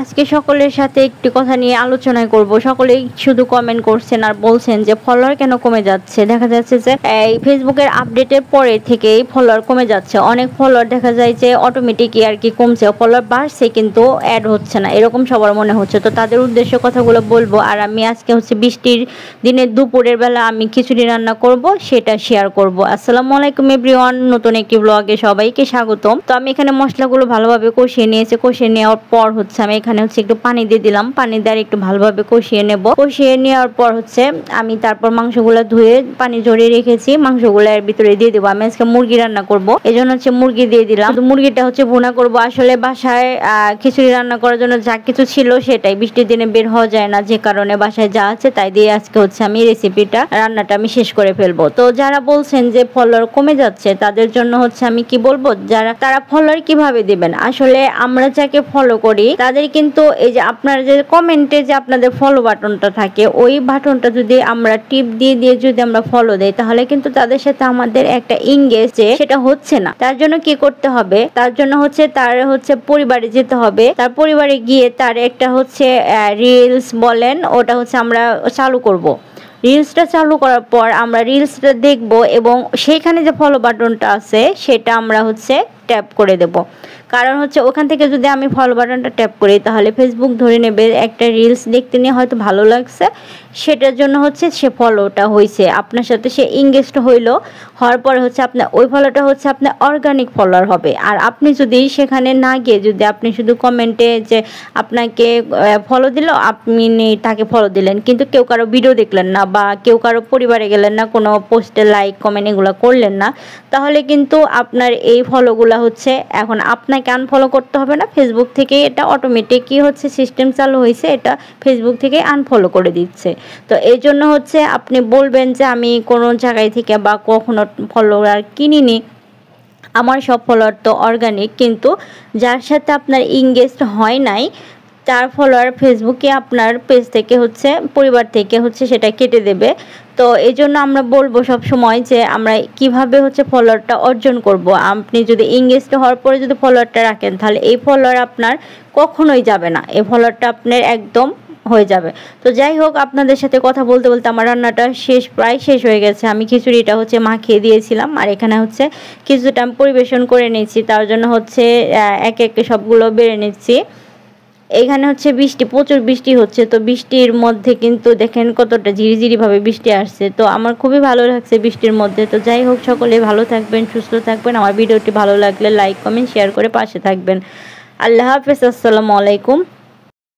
আজকে সকলের সাথে একটি কথা নিয়ে আলোচনা করব। সকলেই শুধু কমেন্ট করছেন আর বলছেন যে ফলোয়ার কেন কমে যাচ্ছে। দেখা যাচ্ছে যে এই ফেসবুকের আপডেটের পরে থেকেই ফলোয়ার কমে যাচ্ছে। অনেক ফলোয়ার দেখা যায় যে অটোমেটিকই আর কি কমছে, ফলোয়ার বাড়ছে কিন্তু অ্যাড হচ্ছে না, এরকম সবার মনে হচ্ছে। তো তাদের উদ্দেশ্যে কথাগুলো বলবো। আর আমি আজকে হচ্ছে বৃষ্টির দিনের দুপুরের বেলা আমি খিচুড়ি রান্না করব, সেটা শেয়ার করব। আসসালামু আলাইকুম এভরিওয়ান, নতুন একটি ব্লগে সবাইকে স্বাগতম। তো আমি এখানে মশলাগুলো ভালোভাবে কষিয়ে নিয়েছি। কষিয়ে নেওয়ার পর হচ্ছে আমি এখানে হচ্ছে একটু পানি দিয়ে দিলাম, পানি দিয়ে একটু ভালোভাবে কষিয়ে নেব। কষিয়ে নেওয়ার পর হচ্ছে আমি তারপর মাংসগুলো ধুয়ে পানি ঝরিয়ে রেখেছি, মাংসগুলো এর ভিতরে দিয়ে দেবো। আমি আজকে মুরগি রান্না করব, এই জন্য হচ্ছে মুরগি দিয়ে দিলাম। মুরগিটা হচ্ছে ভুনা করব। আসলে বাসায় খিচুড়ি রান্না করার জন্য যা কিছু ছিল সেটাই, বৃষ্টির দিনে বের হওয়া যায় না, যে কারণে বাসায় যা আছে তাই দিয়ে আজকে হচ্ছে আমি রেসিপিটা রান্নাটা আমি শেষ করে ফেলবো। তো যারা বলছেন যে ফলোয়ার কমে যাচ্ছে তাদের জন্য হচ্ছে আমি কি বলবো, তারা ফলোয়ার কিভাবে দিবেন। আসলে আমরা যাকে ফলো করি তাদের কিন্তু এই যে আপনারা যে কমেন্টে যে আপনাদের ফলো বাটনটা থাকে, ওই বাটনটা যদি আমরা টিপ দিয়ে দিয়ে যদি আমরা ফলো দেই তাহলে কিন্তু তাদের সাথে আমাদের একটা এনগেজ সেটা হচ্ছে না। তার জন্য কি করতে হবে, তার জন্য হচ্ছে তার হচ্ছে পরিবারে যেতে হবে। তার পরিবারে গিয়ে তার একটা হচ্ছে রিলস বলেন, ওটা হচ্ছে আমরা চালু করব। রিলসটা চালু করার পর আমরা রিলসটা দেখব এবং সেইখানে যে ফলো বাটনটা আছে সেটা আমরা হচ্ছে ট্যাপ করে দেব। কারণ হচ্ছে ওখান থেকে যদি আমি ফলো বাটনটা ট্যাপ করি তাহলে ফেসবুক ধরে নেবে একটা রিলস দেখতে নিয়ে হয়তো ভালো লাগছে, সেটার জন্য হচ্ছে সে ফলোটা হয়েছে আপনার সাথে, সে এনগেজড হইলো। হওয়ার পরে হচ্ছে আপনার ওই ফলোটা হচ্ছে আপনার অর্গানিক ফলোয়ার হবে। আর আপনি যদি সেখানে না গিয়ে যদি আপনি শুধু কমেন্টে যে আপনাকে ফলো দিল, আপনি তাকে ফলো দিলেন কিন্তু কেউ কারো ভিডিও দেখলেন না বা কেউ কারো পরিবারে গেলেন না, কোনো পোস্টে লাইক কমেন্ট এগুলো করলেন না, তাহলে কিন্তু আপনার এই ফলোগুলো হচ্ছে এখন আপনাকে আনফলো করতে হবে না, ফেসবুক থেকে এটা অটোমেটিকই হচ্ছে সিস্টেম চালু হয়েছে, এটা ফেসবুক থেকে আনফলো করে দিচ্ছে। তো এই জন্য হচ্ছে আপনি বলবেন যে আমি কোনো জায়গায় থেকে বা কখনো ফলোয়ার কিনিনি, আমার সব ফলোয়ার তো অর্গানিক, কিন্তু যার সাথে আপনার এনগেজড হয় নাই তার ফলোয়ার ফেসবুকে আপনার পেজ থেকে হচ্ছে পরিবার থেকে হচ্ছে সেটা কেটে দেবে। তো এই জন্য আমরা বলবো সব সময় যে আমরা কিভাবে হচ্ছে ফলোয়ারটা অর্জন করব। আপনি যদি এনগেজড হওয়ার পরে যদি ফলোয়ারটা রাখেন তাহলে এই ফলোয়ার আপনার কখনোই যাবে না, এই ফলোয়ারটা আপনার একদম হয়ে যাবে। তো যাই হোক, আপনাদের সাথে কথা বলতে বলতে আমার রান্নাটা প্রায় শেষ হয়ে গেছে। আমি খিচুড়িটা হচ্ছে মাখিয়ে দিয়েছিলাম আর এখানে হচ্ছে কিছুটা আমি পরিবেশন করে নিচ্ছি, তার জন্য হচ্ছে একে একে সবগুলো বেড়ে নিচ্ছি। এখানে হচ্ছে বৃষ্টি, প্রচুর বৃষ্টি হচ্ছে। তো বৃষ্টির মধ্যে কিন্তু দেখেন কতটা ঝিরিঝিরিভাবে বৃষ্টি আসছে, তো আমার খুবই ভালো লাগছে বৃষ্টির মধ্যে। তো যাই হোক, সকলে ভালো থাকবেন, সুস্থ থাকবেন। আমার ভিডিওটি ভালো লাগলে লাইক কমেন্ট শেয়ার করে পাশে থাকবেন। আল্লাহ হাফেজ, আসসালামু আলাইকুম।